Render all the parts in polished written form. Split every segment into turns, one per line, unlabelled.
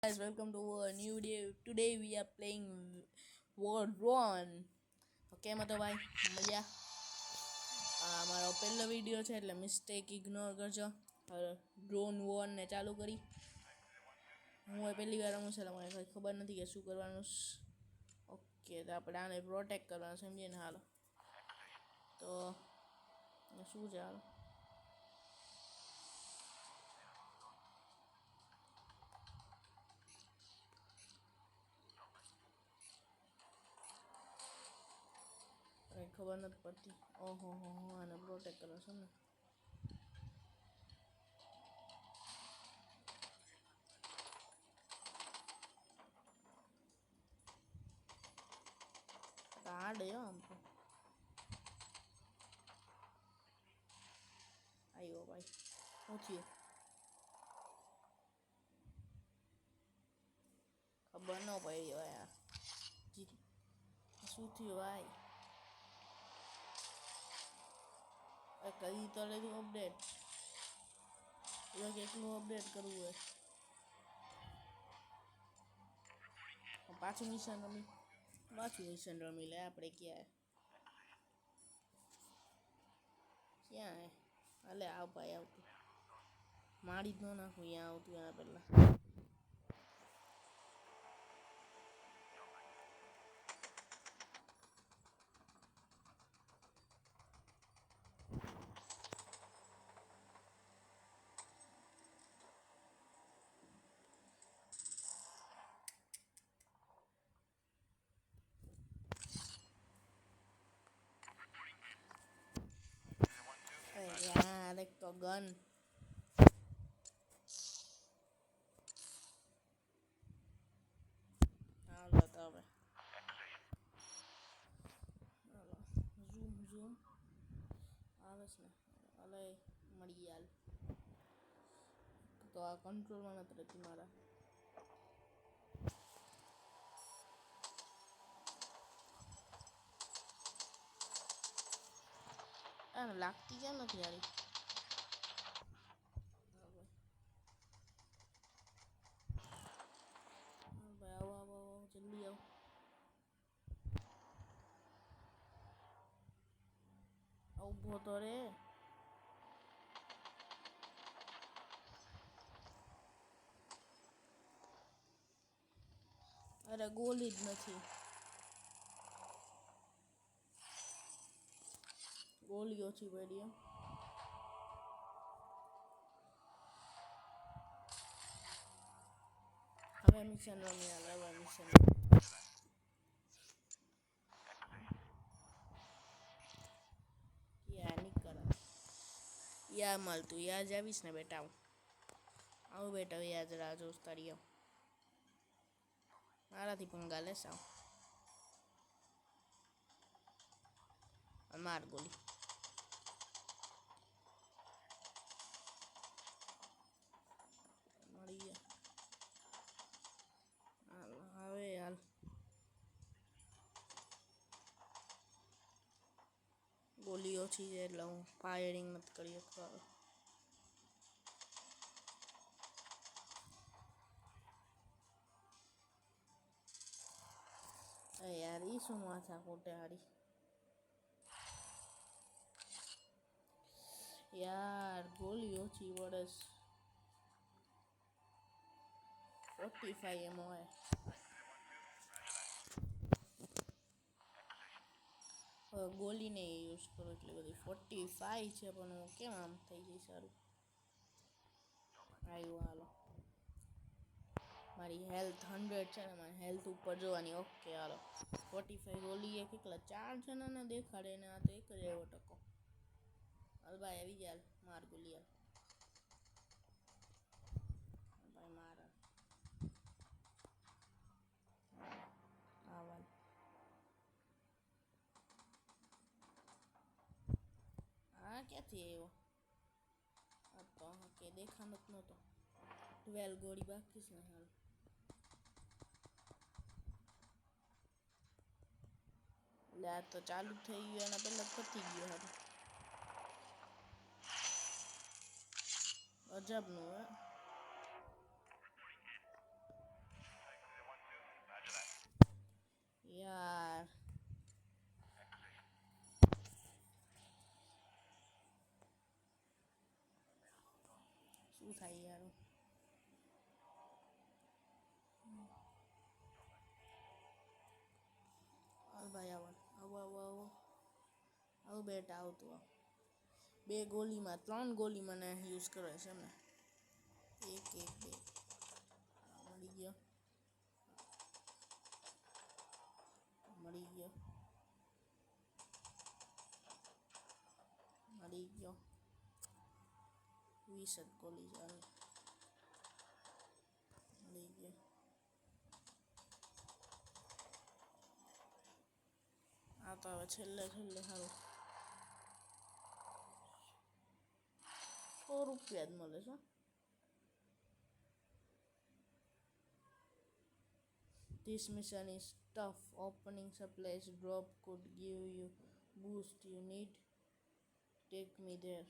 Guys, welcome to a new day. Today we are playing World 1. તો કેમ હતો ભાઈ મજા? આ મારો પહેલો વિડીયો છે એટલે મિસ્ટેક ઇગ્નોર કરજો. ડ્રોન 1 ને ચાલુ કરી. હું પહેલી વાર રમું છું એટલે મને કંઈ ખબર નથી કે શું કરવાનું. ઓકે, તો આપણે આને પ્રોટેક્ટ કરવાનું સમજીએ ને. હાલો તો શું છે? હાલો કંઈ ખબર નથી પડતી. ઓહો હો આને પ્રોટેક્ટ કરવાનું છે ને. હાર્ડ આમ તો આવ્યો ભાઈ. શું થયું ખબર ન પડી યાર. શું થયું ભાઈ? કરી તો લીધું અપડેટ. કેટલું અપડેટ કરવું હોય? પાછું મિશન રમી લે આપણે. ક્યાં અલે આવ ભાઈ આવતું મારી જ ન નાખું. અહીંયા આવતું એના પહેલાં યાર એક તો ગન. હાલો તો હવે હાલો ઝૂમ આવે છે ને. અલે મળી યાર. તો આ કંટ્રોલમાં નથી રહેતી મારા. લાગતી કેમ નથી યાર? ભાઈ આવો જલ્દી આવો. ઊભો તો રે. અરે ગોલી જ નથી. ગોલી ઓછી પડી એમ. હવે મિશન રમી હાલ. હવે મિશન યા નીકળ. યા મળતું યા જ આવીશ ને બેટા. આવું બેટા યાદ રાહ જોશ તારી. મારાથી પંગા લેશ. માર ગોલી. મળી ગયા. હવે હાલ ગોલી ઓછી છે એટલે હું ફાયરિંગ નથી કરી શકતો. યાર એ શું માથા ખોટે હારી. યાર ગોલી ઓછી પડે. 45 એમ હોય. ગોલી ને યુઝ કરો એટલે બધી 45 છે પણ હું કેમ આમ થઈ જઈ. સારું આવ્યું. હાલો મારી હેલ્થ 100 છે ને. મારી હેલ્થ ઉપર જોવાની. ઓકે હાલો 45 ગોલી એ કેટલા 4 જણાને દેખાડે ને. આ તો એક જ એવો ટકો. હાલ ભાઈ આવી જાય. માર ગોલી હાલ ભાઈ માર. હા ભાઈ હા ક્યાંથી આવ્યો? તો કે દેખાનો જ નહોતો. 12 ગોળી બાકી છે ને. હાલ એટલે આ તો ચાલુ થઈ ગયું એના પહેલાં પતી ગયો. અજબનું હે. શું થાય યાર હાલ ભાઈ આવો બેટ આવતું આ 3 ગોલી મને યુઝ કરે છે ને એક બે મળી ગયો મળી ગયો 20 જ ગોલી ચાલે મળી ગયો આ તો હવે છેલ્લે સારું 100 રૂપિયા જ મળે છે This mission is tough. Opening supplies drop could give you boost you need. Take me there.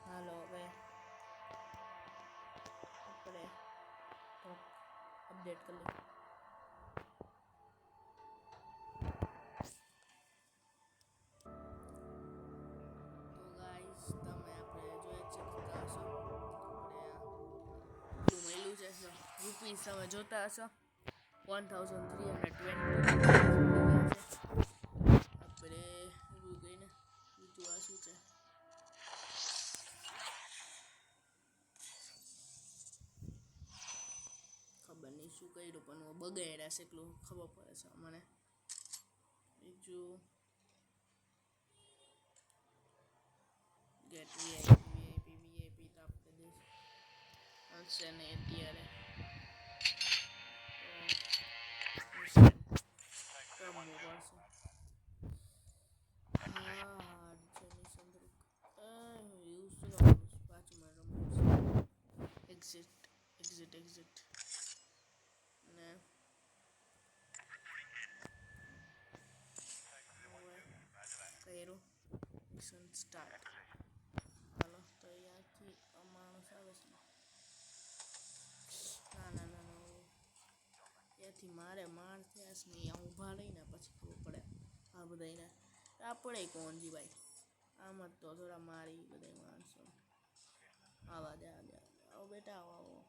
હાલો હવે આપણે અપડેટ કરી લઈએ તો ગાઈસ તમે આપણે જોઈએ છે મળ્યું છે રૂપીસ તમે જોતા હશો 1320 આપણે એવું ગઈને બીજું આ શું છે ખબર નહીં શું કર્યું પણ બગાડ્યા છે એટલું ખબર પડે છે મને બીજું ગેટ વીઆઈપી તો આપણે દઈશ હશે ને અત્યારે એક્ઝિટ ને કર્યું મિશન સ્ટાર્ટ હાલો તો અહીંયાથી માણસ આવે છે ના ત્યાંથી મારે માર થયા છે ને અહીંયા ઊભા રહીને પછી ખબર પડે આ બધાને આપણે કોણ જી ભાઈ આમ જ તો થોડા મારી બધા માણસો આવા દે આવો બેટા આવો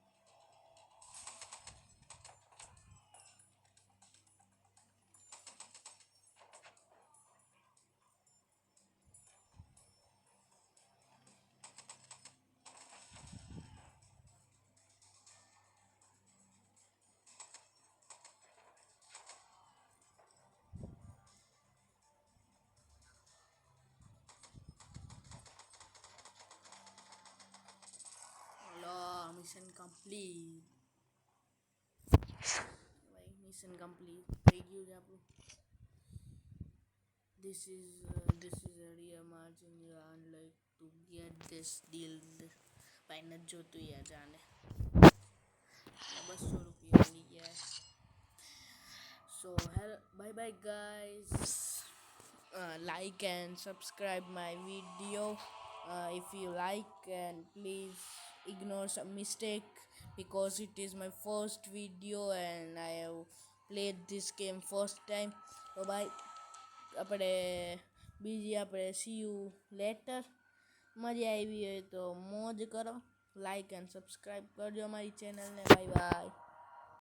મિશન કમ્પ્લીટ ભાઈ મિશન કમ્પ્લીટ થઈ ગયું છે આપણું this is a real margin you earn like to get this deal ભાઈ નથી જોતું યાર જાને 200 રૂપિયા મળી ગયા so bye bye guys like and subscribe my video if you like and please ignore some mistake because it is my first video and I have played this game first time so bye આપણે બીજી આપણે see you later મજા આવી હોય તો મોજ કરો like and subscribe કરજો અમારી ચેનલને બાય બાય